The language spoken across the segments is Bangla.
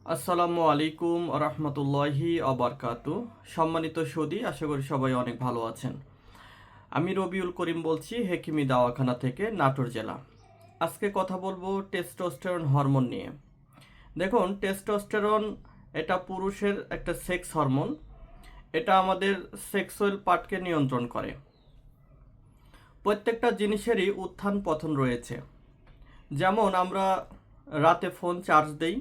আসসালামু আলাইকুম রহমতুল্লাহি আবরকাতু। সম্মানিত সুদী, আশা করি সবাই অনেক ভালো আছেন। আমি রবিউল করিম বলছি হেকিমি দাওয়াখানা থেকে, নাটোর জেলা। আজকে কথা বলবো টেস্টোস্টেরন হরমোন নিয়ে। দেখুন, টেস্টোস্টেরন এটা পুরুষের একটা সেক্স হরমোন। এটা আমাদের সেক্সুয়াল পার্টকে নিয়ন্ত্রণ করে। প্রত্যেকটা জিনিসেরই উত্থান পতন রয়েছে। যেমন আমরা রাতে ফোন চার্জ দেই,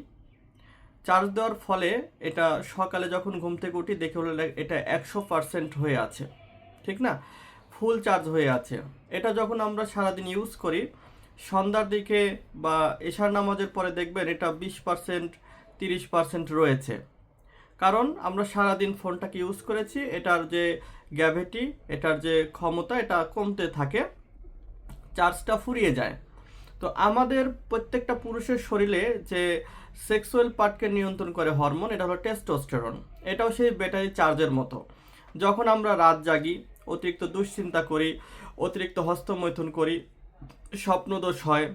চার্জ দেওয়ার ফলে এটা সকালে যখন ঘুম থেকে উঠি দেখে হলো এটা 100% হয়ে আছে, ঠিক না? ফুল চার্জ হয়ে আছে। এটা যখন আমরা সারাদিন ইউজ করি, সন্ধ্যার দিকে বা এশার নামাজের পরে দেখবেন এটা 20% 30% রয়েছে। কারণ আমরা সারাদিন ফোনটাকে ইউজ করেছি, এটার যে গ্র্যাভিটি, এটার যে ক্ষমতা, এটা কমতে থাকে, চার্জটা ফুরিয়ে যায়। তো আমাদের প্রত্যেকটা পুরুষের শরীরে যে সেক্সুয়াল পার্টকে নিয়ন্ত্রণ করে হরমোন, এটা হলো টেস্টোস্টেরন। এটাও সেই ব্যাটারি চার্জের মতো। যখন আমরা রাত জাগি, অতিরিক্ত দুশ্চিন্তা করি, অতিরিক্ত হস্তমৈথুন করি, স্বপ্নদোষ হয়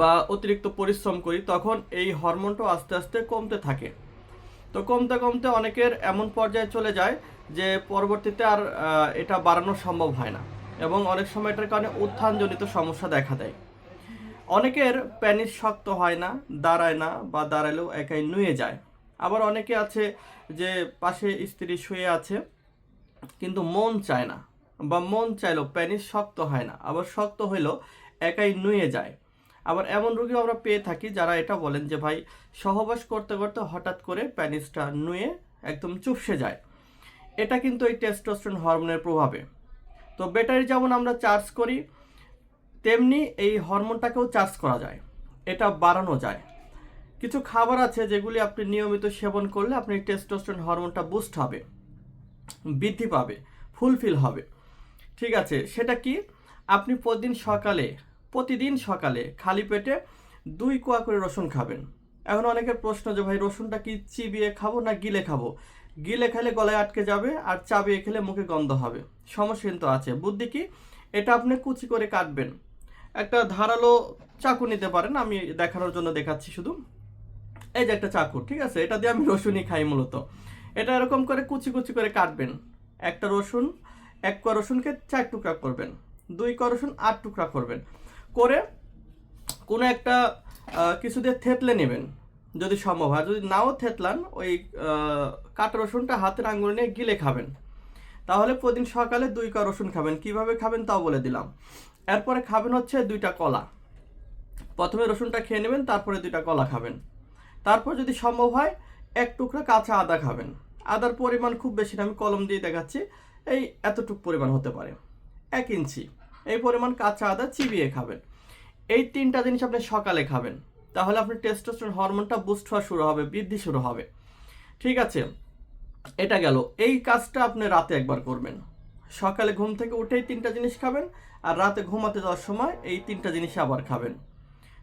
বা অতিরিক্ত পরিশ্রম করি, তখন এই হরমোনটা আস্তে আস্তে কমতে থাকে। তো কমতে কমতে অনেকের এমন পর্যায়ে চলে যায় যে পরবর্তীতে আর এটা বাড়ানো সম্ভব হয় না, এবং অনেক সময় এটার কারণে উত্থানজনিত সমস্যা দেখা দেয়। অনেকের প্যানিস শক্ত হয় না, দাঁড়ায় না, বা দাঁড়ালেও একাই নুয়ে যায়। আবার অনেকে আছে যে পাশে স্ত্রী শুয়ে আছে কিন্তু মন চায় না, বা মন চাইলেও প্যানিস শক্ত হয় না, আবার শক্ত হইলেও একাই নুয়ে যায়। আবার এমন রোগীও আমরা পেয়ে থাকি যারা এটা বলেন যে ভাই, সহবাস করতে করতে হঠাৎ করে প্যানিসটা নুয়ে একদম চুপসে যায়। এটা কিন্তু এই টেস্টোস্টেরন হরমোনের প্রভাবে। তো ব্যাটারি যেমন আমরা চার্জ করি, তেমনি এই হরমোনটাকেও চার্জ করা যায়, এটা বাড়ানো যায়। কিছু খাবার আছে যেগুলি আপনি নিয়মিত সেবন করলে আপনি টেস্টোস্টেরন হরমোনটা বুস্ট হবে, বৃদ্ধি পাবে, ফুলফিল হবে। ঠিক আছে, সেটা কি? আপনি প্রতিদিন সকালে খালি পেটে 2 কোয়া করে রসুন খাবেন। এখন অনেকের প্রশ্ন যে ভাই, রসুনটা কি চিবিয়ে খাবো না গিলে খাবো? গিলে খেলে গলায় আটকে যাবে, আর চাবিয়ে খেলে মুখে গন্ধ হবে। সমস্যা কিন্তু আছে। বুদ্ধি কি? এটা আপনি কুচি করে কাটবেন। একটা ধারালো চাকু নিতে পারেন, আমি দেখানোর জন্য দেখাচ্ছি শুধু। এই যে একটা চাকু, ঠিক আছে, এটা দিয়ে আমি রসুনই খাই মূলত। এটা এরকম করে কুচি কুচি করে কাটবেন। একটা রসুন, 1 কোয়া রসুনকে 4 টুকরা করবেন, 2 কোয়া রসুন 8 টুকরা করবেন, করে কোনো একটা কিছু দিয়ে থেতলে নেবেন যদি সম্ভব হয়। যদি নাও থেতলান, ওই কাটা রসুনটা হাতের আঙুলে নিয়ে গিলে খাবেন। তাহলে প্রতিদিন সকালে 2 কোয়া রসুন খাবেন। কিভাবে খাবেন তাও বলে দিলাম। এরপরে খাবেন হচ্ছে 2টা কলা। প্রথমে রসুনটা খেয়ে নেবেন, তারপরে 2টা কলা খাবেন। তারপর যদি সম্ভব হয় 1 টুকরা কাঁচা আদা খাবেন। আদার পরিমাণ খুব বেশি না, আমি কলম দিয়ে দেখাচ্ছি। এই এতটুক পরিমাণ হতে পারে, 1 ইঞ্চি। এই পরিমাণ কাঁচা আদা চিবিয়ে খাবেন। এই 3টা জিনিস আপনি সকালে খাবেন। তাহলে আপনার টেস্টোস্টেরন হরমোনটা বুস্ট হওয়া শুরু হবে, বৃদ্ধি শুরু হবে। ঠিক আছে, এটা গেল। এই কাজটা আপনি রাতে একবার করবেন। সকালে ঘুম থেকে উঠেই 3টা জিনিস খাবেন, আর রাতে ঘুমাতে যাওয়ার সময় এই 3টা জিনিস আবার খাবেন।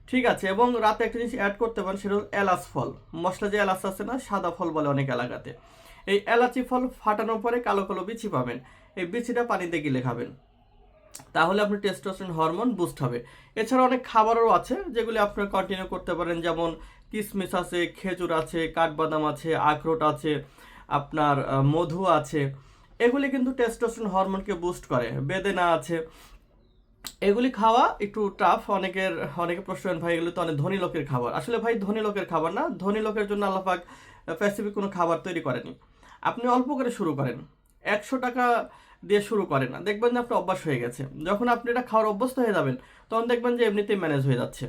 ঠিক আছে, এবং রাতে একটা জিনিস অ্যাড করতে পারেন, সেটা হল এলাচ ফল। মশলা যে এলাচ আছে না, সাদা ফল বলে অনেক এলাকাতে। এই এলাচি ফল ফাটানোর পরে কালো কালো বিচি পাবেন, এই বিচিটা পানিতে গিলে খাবেন। তাহলে আপনার টেস্টোস্টেরন হরমোন বুস্ট হবে। এছাড়া অনেক খাবারও আছে যেগুলি আপনারা কন্টিনিউ করতে পারেন, যেমন কিশমিশ আছে, খেজুর আছে, কাঠবাদাম আছে, আখরোট আছে, আপনার মধু আছে। এগুলি কিন্তু টেস্টোস্টেরন হরমোনকে বুস্ট করে। বেদেনা আছে। এগুলি খাওয়া একটু টাফ। অনেকে প্রশ্ন করেন, ভাই এগুলো তো অনেক ধনী লোকের খাবার। আসলে ভাই, ধনী লোকের খাবার না। ধনী লোকের জন্য আল্লাহ পাক স্পেসিফিক কোনো খাবার তৈরি করেনি। আপনি অল্প করে শুরু করেন, 100 টাকা দিয়ে শুরু করেন না, দেখবেন যে আপনার অভ্যাস হয়ে গেছে। যখন আপনি এটা খাওয়ার অভ্যস্ত হয়ে যাবেন, তখন দেখবেন যে এমনিতেই ম্যানেজ হয়ে যাচ্ছে।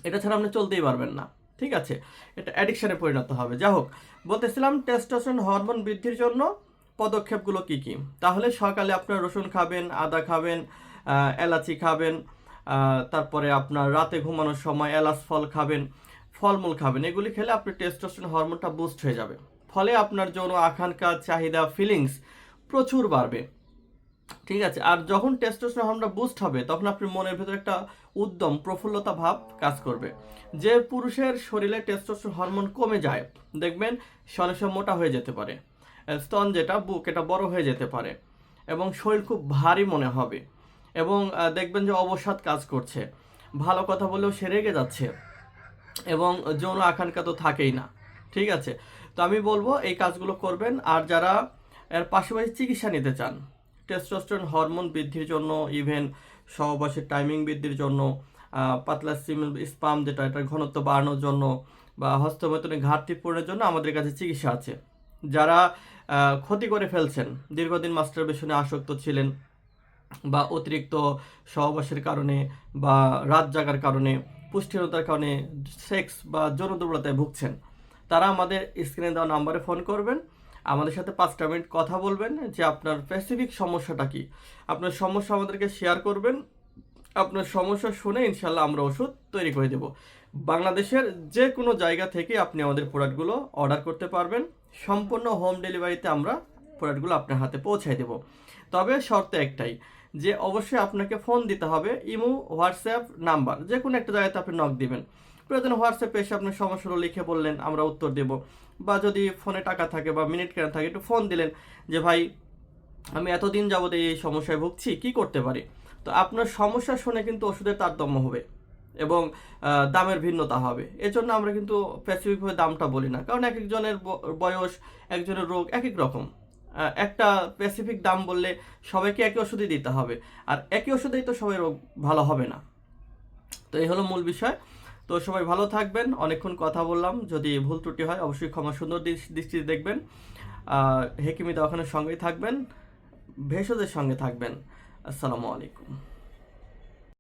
এটা ছাড়া আপনি চলতেই পারবেন না। ঠিক আছে, এটা অ্যাডিকশনে পরিণত হবে। যা হোক, বলতেছিলাম টেস্টোস্টেরন হরমোন বৃদ্ধির জন্য পদক্ষেপগুলো কি কি। তাহলে সকালে আপনার রসুন খাবেন, আদা খাবেন, এলাচি খাবেন, তারপরে আপনার রাতে ঘুমানোর সময় এলাচ ফল খাবেন, ফলমূল খাবেন। এগুলি খেলে আপনার টেস্টোস্টেরন হরমোনটা বুস্ট হয়ে যাবে। ফলে আপনার যৌন আকাঙ্ক্ষা, চাহিদা, ফিলিংস প্রচুর বাড়বে। ঠিক আছে, আর যখন টেস্টোস্টেরন হরমোনটা বুস্ট হবে, তখন আপনার মনের ভেতরে একটা উদ্যম, প্রফুল্লতা ভাব কাজ করবে। যে পুরুষের শরীরে টেস্টোস্টেরন হরমোন কমে যায়, দেখবেন সে অনেক সময় মোটা হয়ে যেতে পারে, স্তন যেটা বুক, এটা বড় হয়ে যেতে পারে, এবং শরীর খুব ভারী মনে হবে, এবং দেখবেন যে অবসাদ কাজ করছে, ভালো কথা বলেও সে রেগে যাচ্ছে। এবং যৌন আকাঙ্ক্ষা তো থাকেই না। ঠিক আছে, তো আমি বলবো এই কাজগুলো করবেন। আর যারা এর পাশাপাশি চিকিৎসা নিতে চান, টেস্টোস্টেরন হরমোন বৃদ্ধির জন্য, ইভেন সহবাসের টাইমিং বৃদ্ধির জন্য, পাতলা স্পাম যেটা এটার ঘনত্ব বাড়ানোর জন্য, বা হস্তমৈথুনের ঘাটতি পূরণের জন্য আমাদের কাছে চিকিৎসা আছে। যারা ক্ষতি করে ফেলছেন, দীর্ঘদিন মাস্টারবেশনে আসক্ত ছিলেন, বা অতিরিক্ত সহবাসের কারণে, বা রাত জাগার কারণে, পুষ্টিহীনতার কারণে, সেক্স বা যৌন দুর্বলতায় ভুগছেন, তারা আমাদের স্ক্রিনে দেওয়া নাম্বারে ফোন করবেন, আমাদের সাথে 5টা মিনিট কথা বলবেন যে আপনার স্পেসিফিক সমস্যাটা কি। আপনার সমস্যা আমাদেরকে শেয়ার করবেন, আপনার সমস্যা শুনে ইনশাল্লাহ আমরা ওষুধ তৈরি করে দেব। বাংলাদেশের যে কোনো জায়গা থেকে আপনি আমাদের প্রোডাক্টগুলো অর্ডার করতে পারবেন। সম্পূর্ণ হোম ডেলিভারিতে আমরা প্রোডাক্টগুলো আপনার হাতে পৌঁছায় দেব। তবে শর্ত একটাই, যে অবশ্যই আপনাকে ফোন দিতে হবে। ইমো, হোয়াটসঅ্যাপ নাম্বার যে কোনো একটা জায়গাতে আপনি নক দিবেন। প্রয়োজন হোয়াটসঅ্যাপে এসে আপনার সমস্যাগুলো লিখে বললেন, আমরা উত্তর দেব। বা যদি ফোনে টাকা থাকে বা মিনিট কেনা থাকে, একটু ফোন দিলেন যে ভাই আমি এতদিন যাবত এই সমস্যায় ভুগছি, কি করতে পারি। তো আপনার সমস্যা শুনে কিন্তু ওষুধের তারতম্য হবে, এবং দামের ভিন্নতা হবে। এজন্য আমরা কিন্তু স্পেসিফিকভাবে দামটা বলি না, কারণ এক একজনের বয়স, একজনের রোগ এক এক রকম। একটা স্পেসিফিক দাম বললে সবাইকে একই ওষুধই দিতে হবে, আর একই ওষুধেই তো সবাই রোগ ভালো হবে না। তো এই হলো মূল বিষয়। তো সবাই ভালো থাকবেন, অনেকক্ষণ কথা বললাম, যদি ভুল ত্রুটি হয় অবশ্যই ক্ষমা সুন্দর দৃষ্টিতে দেখবেন। হেকিমি দওয়াখানার সঙ্গেই থাকবেন, ভেষজের সঙ্গে থাকবেন। আসসালামু আলাইকুম।